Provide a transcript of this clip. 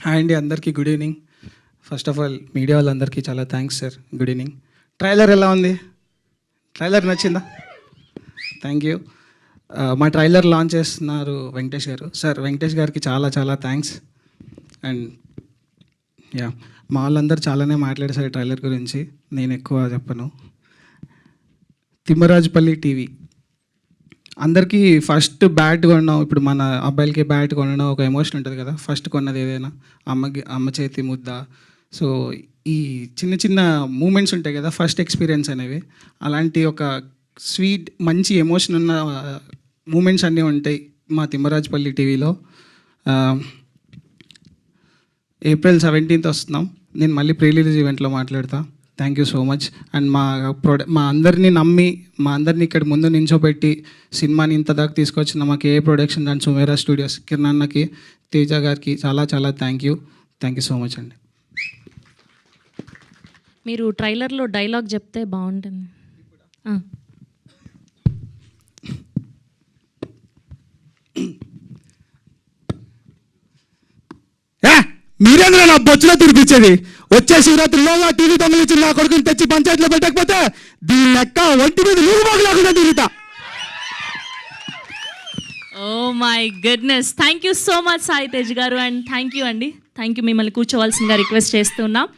Hi అండి, అందరికీ good evening. First of all media వాళ్ళందరికీ చాలా thanks sir. Good evening. Trailer ఎలా ఉంది? ట్రైలర్ నచ్చిందా? Thank you. మా ట్రైలర్ లాంచ్ చేస్తున్నారు వెంకటేష్ గారు. సార్ వెంకటేష్ గారికి చాలా చాలా థ్యాంక్స్. అండ్ యా, మా వాళ్ళందరూ చాలానే మాట్లాడేశారు ట్రైలర్ గురించి, నేను ఎక్కువ చెప్పను. తిమ్మరాజుపల్లి టీవీ అందరికీ ఫస్ట్ బ్యాట్ కొనడం, ఇప్పుడు మన అబ్బాయిలకి బ్యాట్ కొనడం ఒక ఎమోషన్ ఉంటుంది కదా. ఫస్ట్ కొన్నది ఏదైనా అమ్మ చేతి ముద్ద. సో ఈ చిన్న చిన్న మూమెంట్స్ ఉంటాయి కదా, ఫస్ట్ ఎక్స్పీరియన్స్ అనేవి. అలాంటి ఒక స్వీట్ మంచి ఎమోషన్ ఉన్న మూమెంట్స్ అన్నీ ఉంటాయి మా తిమ్మరాజుపల్లి టీవీలో. April 17th వస్తున్నాం. నేను మళ్ళీ ప్రీ రిలీజ్ ఈవెంట్లో మాట్లాడతా. Thank you so much. And మా అందరినీ నమ్మి, మా అందరినీ ఇక్కడ ముందు నించోబెట్టి సినిమాని ఇంత దాకా తీసుకొచ్చిన మా KA production and Sumera studios, కిరణ్ అన్నకి, తేజ గారికి చాలా చాలా థ్యాంక్ యూ సో మచ్ అండి. మీరు ట్రైలర్లో డైలాగ్ చెప్తే బాగుంటుంది. మీరేంద్ర నా బొచ్చులో తినిపించేది? వచ్చే శివరాత్రిలో నా టీవీ దొంగలిచ్చిన నా కొడుకుని తెచ్చి పంచాయతీలో పెట్టకపోతే దీని లెక్క ఒంటి మీద నువ్వు బాగులేకుండా తిరుగుతా. Oh my goodness, thank you so much Sai Tej గారు. అండ్ థ్యాంక్ యూ అండి, థ్యాంక్ యూ. మిమ్మల్ని కూర్చోవలసిందిగా రిక్వెస్ట్ చేస్తున్నాం.